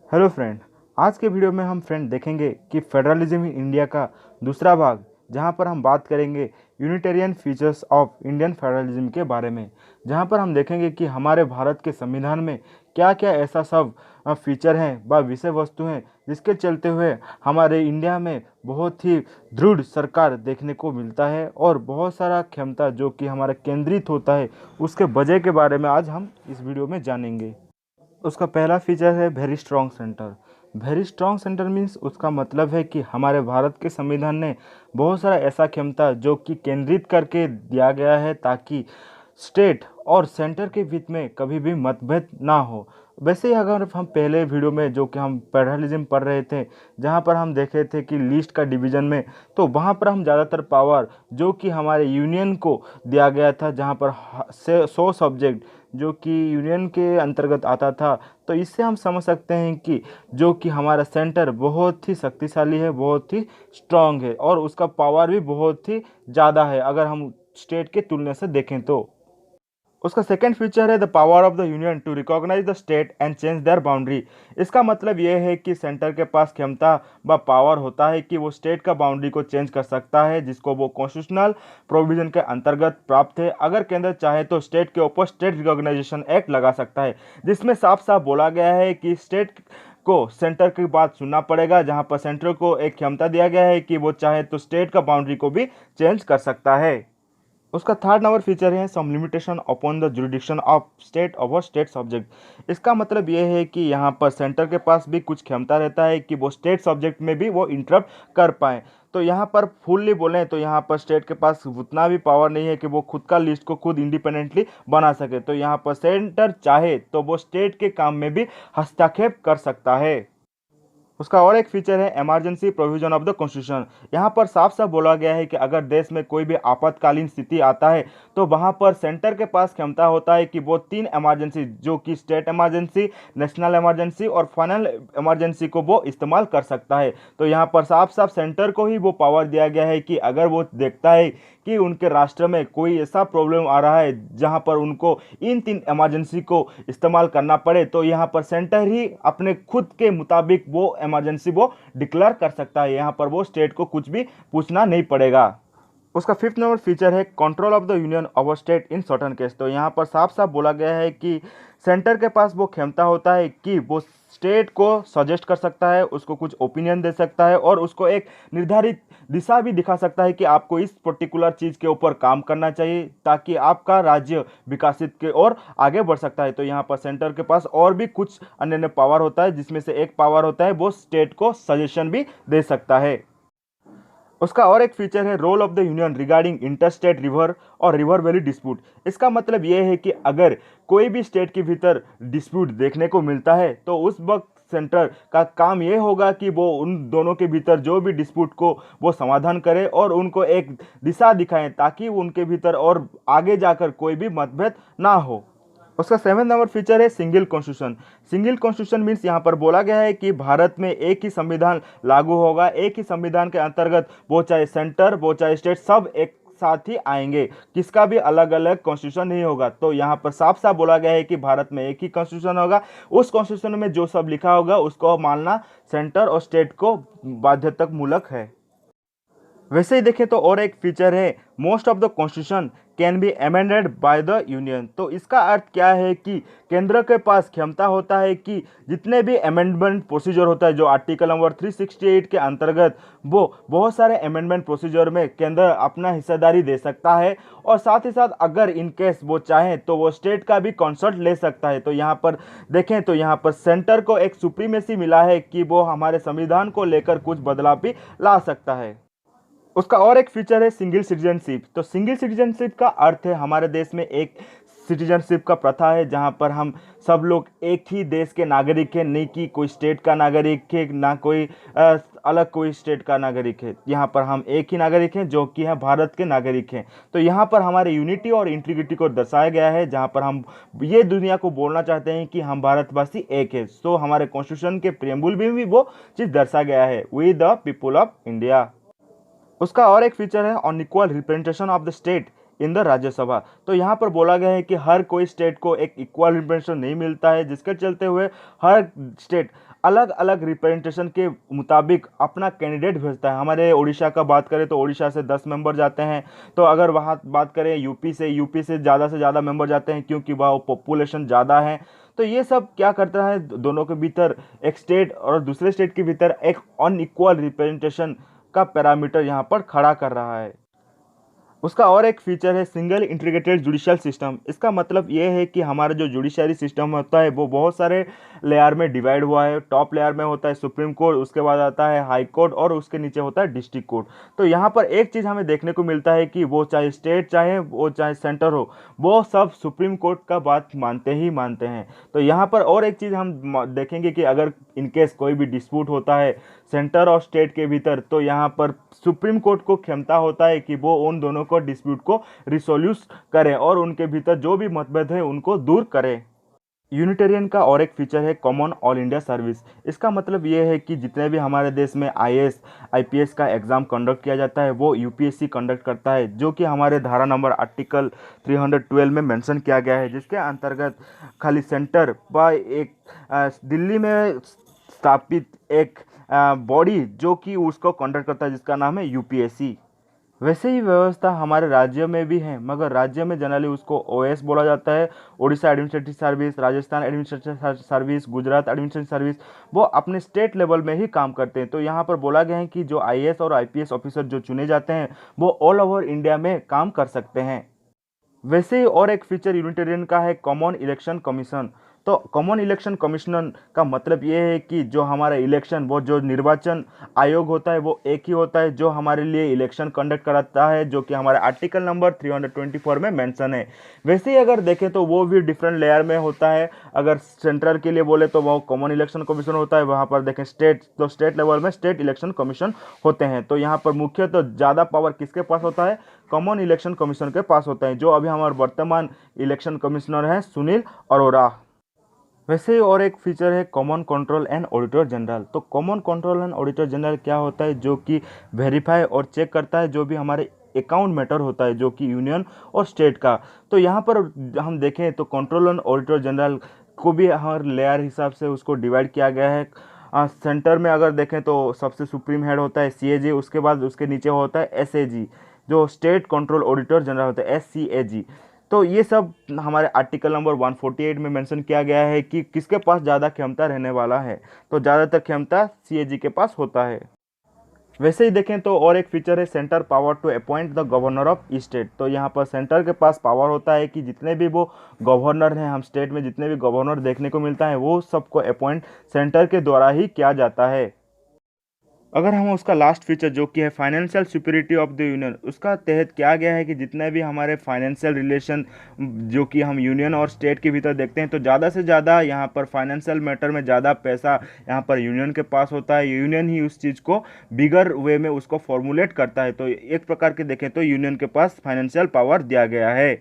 Hello friend. आज के video में हम देखेंगे कि फेडरलिज्म इन इंडिया का दूसरा भाग, जहां पर हम बात करेंगे Unitarian features of Indian federalism के बारे में। जहां पर हम देखेंगे कि हमारे भारत के संविधान में क्या क्या ऐसा सब फीचर हैं व विषय वस्तु हैं जिसके चलते हुए हमारे इंडिया में बहुत ही दृढ़ सरकार देखने को मिलता है और बहुत सारा क्षमता जो कि हमारा केंद्रित होता है, उसके वजह के बारे में आज हम इस वीडियो में जानेंगे। उसका पहला फीचर है very strong centre. Very strong centre means उसका मतलब है कि हमारे भारत के संविधान ने बहुत सारा ऐसा क्षमता जो कि केंद्रित करके दिया गया है ताकि स्टेट और सेंटर के बीच में कभी भी मतभेद ना हो। वैसे ही अगर हम पहले वीडियो में जो कि हम फेडरलिज्म पढ़ रहे थे, जहाँ पर हम देखे थे कि लिस्ट का डिवीज़न में, तो वहाँ पर हम ज़्यादातर पावर जो कि हमारे यूनियन को दिया गया था, जहाँ पर 100 सब्जेक्ट जो कि यूनियन के अंतर्गत आता था। तो इससे हम समझ सकते हैं कि जो कि हमारा सेंटर बहुत ही शक्तिशाली है, बहुत ही स्ट्रांग है और उसका पावर भी बहुत ही ज़्यादा है अगर हम स्टेट के तुलना से देखें तो। उसका सेकंड फीचर है the power of the union to recognise the state and change their boundary. इसका मतलब यह है कि सेंटर के पास क्षमता व पावर होता है कि वो स्टेट का बाउंड्री को चेंज कर सकता है, जिसको वो कॉन्स्टिट्यूशनल प्रोविजन के अंतर्गत प्राप्त है। अगर केंद्र चाहे तो स्टेट के ऊपर स्टेट रिकॉग्नाइजेशन एक्ट लगा सकता है, जिसमें साफ साफ बोला गया है कि स्टेट को सेंटर की बात सुनना पड़ेगा, जहां पर सेंटर को एक क्षमता दिया गया है कि वो चाहे तो स्टेट का बाउंड्री को भी चेंज कर सकता है। उसका थर्ड नंबर फीचर है some limitation upon the jurisdiction of state over state subject. इसका मतलब ये है कि यहाँ पर सेंटर के पास भी कुछ क्षमता रहता है कि वो स्टेट सब्जेक्ट में भी वो इंटरप्ट कर पाएँ। तो यहाँ पर फुल्ली बोलें तो यहाँ पर स्टेट के पास उतना भी पावर नहीं है कि वो खुद का लिस्ट को खुद इंडिपेंडेंटली बना सके। तो यहाँ पर सेंटर चाहे तो वो स्टेट के काम में भी हस्तक्षेप कर सकता है। उसका और एक फीचर है emergency provision of the constitution. यहाँ पर साफ साफ बोला गया है कि अगर देश में कोई भी आपातकालीन स्थिति आता है तो वहाँ पर सेंटर के पास क्षमता होता है कि वो 3 इमरजेंसी जो कि स्टेट इमरजेंसी, नेशनल इमरजेंसी और फाइनल इमरजेंसी को वो इस्तेमाल कर सकता है। तो यहाँ पर साफ साफ सेंटर को ही वो पावर दिया गया है कि अगर वो देखता है कि उनके राष्ट्र में कोई ऐसा प्रॉब्लम आ रहा है जहाँ पर उनको इन 3 इमरजेंसी को इस्तेमाल करना पड़े, तो यहाँ पर सेंटर ही अपने खुद के मुताबिक वो इमरजेंसी वो डिक्लेयर कर सकता है। यहाँ पर वो स्टेट को कुछ भी पूछना नहीं पड़ेगा। उसका फिफ्थ नंबर फीचर है control of the union over state in certain case. तो यहाँ पर साफ साफ बोला गया है कि सेंटर के पास वो क्षमता होता है कि वो स्टेट को सजेस्ट कर सकता है, उसको कुछ ओपिनियन दे सकता है और उसको एक निर्धारित दिशा भी दिखा सकता है कि आपको इस पर्टिकुलर चीज़ के ऊपर काम करना चाहिए ताकि आपका राज्य विकसित के और आगे बढ़ सकता है। तो यहाँ पर सेंटर के पास और भी कुछ अन्य पावर होता है, जिसमें से एक पावर होता है वो स्टेट को सजेशन भी दे सकता है। उसका और एक फीचर है role of the union regarding interstate river और रिवर वैली डिस्प्यूट। इसका मतलब ये है कि अगर कोई भी स्टेट के भीतर डिस्प्यूट देखने को मिलता है तो उस वक्त सेंटर का काम ये होगा कि वो उन दोनों के भीतर जो भी डिस्प्यूट को वो समाधान करे और उनको एक दिशा दिखाएं ताकि उनके भीतर और आगे जाकर कोई भी मतभेद ना हो। उसका 7 नंबर फीचर है single constitution. Single constitution means यहाँ पर बोला गया है कि भारत में एक ही संविधान लागू होगा, एक ही संविधान के अंतर्गत वो चाहे सेंटर वो चाहे स्टेट सब एक साथ ही आएंगे, किसका भी अलग अलग कॉन्स्टिट्यूशन नहीं होगा। तो यहाँ पर साफ साफ बोला गया है कि भारत में एक ही कॉन्स्टिट्यूशन होगा, उस कॉन्स्टिट्यूशन में जो सब लिखा होगा उसको मानना सेंटर और स्टेट को बाध्यतामूलक है। वैसे ही देखें तो और एक फीचर है most of the constitution can be amended by the union. तो इसका अर्थ क्या है कि केंद्र के पास क्षमता होता है कि जितने भी अमेंडमेंट प्रोसीजर होता है जो आर्टिकल नंबर 368 के अंतर्गत वो बहुत सारे अमेंडमेंट प्रोसीजर में केंद्र अपना हिस्सेदारी दे सकता है और साथ ही साथ अगर इन केस वो चाहे तो वो स्टेट का भी कंसल्ट ले सकता है। तो यहाँ पर देखें तो यहाँ पर सेंटर को एक सुप्रीमेसी मिला है कि वो हमारे संविधान को लेकर कुछ बदलाव भी ला सकता है। उसका और एक फीचर है सिंगल सिटीजनशिप। तो सिंगल सिटीजनशिप का अर्थ है हमारे देश में एक सिटीजनशिप का प्रथा है जहां पर हम सब लोग एक ही देश के नागरिक हैं, नहीं कि कोई स्टेट का नागरिक है ना कोई अलग कोई स्टेट का नागरिक है। यहाँ पर हम एक ही नागरिक हैं जो कि हैं भारत के नागरिक हैं। तो यहाँ पर हमारे यूनिटी और इंटीग्रिटी को दर्शाया गया है, जहाँ पर हम ये दुनिया को बोलना चाहते हैं कि हम भारतवासी एक है। सो हमारे कॉन्स्टिट्यूशन के प्रियम्बुल में भी वो चीज़ दर्शाया गया है, we the people of India. उसका और एक फीचर है unequal representation of the state in the Rajya Sabha. तो यहाँ पर बोला गया है कि हर कोई स्टेट को एक इक्वल रिप्रेजेंटेशन नहीं मिलता है, जिसके चलते हुए हर स्टेट अलग अलग रिप्रेजेंटेशन के मुताबिक अपना कैंडिडेट भेजता है। हमारे उड़ीसा का बात करें तो उड़ीसा से 10 मेंबर जाते हैं। तो अगर वहाँ बात करें यूपी से ज़्यादा मेंबर जाते हैं, क्योंकि वह पॉपुलेशन ज़्यादा है। तो ये सब क्या करता है, दोनों के भीतर, एक स्टेट और दूसरे स्टेट के भीतर एक अनइक्वल रिप्रेजेंटेशन का पैरामीटर यहाँ पर खड़ा कर रहा है। उसका और एक फीचर है सिंगल इंटीग्रेटेड जुडिशियल सिस्टम। इसका मतलब ये है कि हमारा जो जुडिशरी सिस्टम होता है वो बहुत सारे लेयर में डिवाइड हुआ है। टॉप लेयर में होता है सुप्रीम कोर्ट, उसके बाद आता है हाई कोर्ट और उसके नीचे होता है डिस्ट्रिक्ट कोर्ट। तो यहाँ पर एक चीज़ हमें देखने को मिलता है कि वो चाहे स्टेट चाहे वो चाहे सेंटर हो, वो सब सुप्रीम कोर्ट का बात मानते ही मानते हैं। तो यहाँ पर और एक चीज़ हम देखेंगे कि अगर इनकेस कोई भी डिस्प्यूट होता है सेंटर और स्टेट के भीतर, तो यहाँ पर सुप्रीम कोर्ट को क्षमता होता है कि वो उन दोनों को डिस्प्यूट को रिसोल्यूट करें और उनके भीतर जो भी मतभेद है उनको दूर करें। यूनिटेरियन का और एक फीचर है कॉमन ऑल इंडिया सर्विस। इसका मतलब ये है कि जितने भी हमारे देश में आईएएस आईपीएस का एग्ज़ाम कंडक्ट किया जाता है वो यूपीएससी कंडक्ट करता है, जो कि हमारे धारा नंबर आर्टिकल 312 में मेंशन किया गया है, जिसके अंतर्गत खाली सेंटर व एक दिल्ली में स्थापित एक बॉडी जो कि उसको कंडक्ट करता है, जिसका नाम है यूपीएससी। वैसे ही व्यवस्था हमारे राज्य में भी है, मगर राज्य में जनरली उसको ओएस बोला जाता है, Orissa administrative service, Rajasthan administrative service, Gujarat administrative service, वो अपने स्टेट लेवल में ही काम करते हैं। तो यहाँ पर बोला गया है कि जो आईएएस और आईपीएस ऑफिसर जो चुने जाते हैं वो ऑल ओवर इंडिया में काम कर सकते हैं। वैसे ही और एक फीचर यूनिटेरियन का है कॉमन इलेक्शन कमीशन। तो कॉमन इलेक्शन कमीशन का मतलब ये है कि जो हमारा इलेक्शन, वो जो निर्वाचन आयोग होता है वो एक ही होता है जो हमारे लिए इलेक्शन कंडक्ट कराता है, जो कि हमारे आर्टिकल नंबर 324 में मेंशन है। वैसे ही अगर देखें तो वो भी डिफरेंट लेयर में होता है। अगर सेंट्रल के लिए बोले तो वो कॉमन इलेक्शन कमीशन होता है, वहाँ पर देखें स्टेट तो स्टेट लेवल में स्टेट इलेक्शन कमीशन होते हैं। तो यहाँ पर मुख्य तो ज़्यादा पावर किसके पास होता है, कॉमन इलेक्शन कमीशन के पास होता है, जो अभी हमारे वर्तमान इलेक्शन कमिश्नर हैं सुनील अरोड़ा। वैसे ही और एक फीचर है common control and auditor general. तो common control and auditor general क्या होता है, जो कि वेरीफाई और चेक करता है जो भी हमारे अकाउंट मैटर होता है, जो कि यूनियन और स्टेट का। तो यहाँ पर हम देखें तो कंट्रोल एंड ऑडिटर जनरल को भी हर लेयर हिसाब से उसको डिवाइड किया गया है। सेंटर में अगर देखें तो सबसे सुप्रीम हेड होता है सीएजी, उसके बाद उसके नीचे होता है एसएजी, जो स्टेट कंट्रोल ऑडिटर जनरल होता है एससीएजी। तो ये सब हमारे आर्टिकल नंबर 148 में मेंशन किया गया है कि किसके पास ज़्यादा क्षमता रहने वाला है। तो ज़्यादातर क्षमता सीएजी के पास होता है। वैसे ही देखें तो और एक फीचर है centre power to appoint the governor of state. तो यहाँ पर सेंटर के पास पावर होता है कि जितने भी वो गवर्नर हैं, हम स्टेट में जितने भी गवर्नर देखने को मिलता है वो सबको अपॉइंट सेंटर के द्वारा ही किया जाता है। अगर हम उसका लास्ट फीचर जो कि है financial security of the union, उसका तहत किया गया है कि जितने भी हमारे फाइनेंशियल रिलेशन जो कि हम यूनियन और स्टेट के भीतर देखते हैं, तो ज़्यादा से ज़्यादा यहाँ पर फाइनेंशियल मैटर में ज़्यादा पैसा यहाँ पर यूनियन के पास होता है। यूनियन ही उस चीज़ को बिगर वे में उसको फॉर्मुलेट करता है। तो एक प्रकार के देखें तो यूनियन के पास फाइनेंशियल पावर दिया गया है।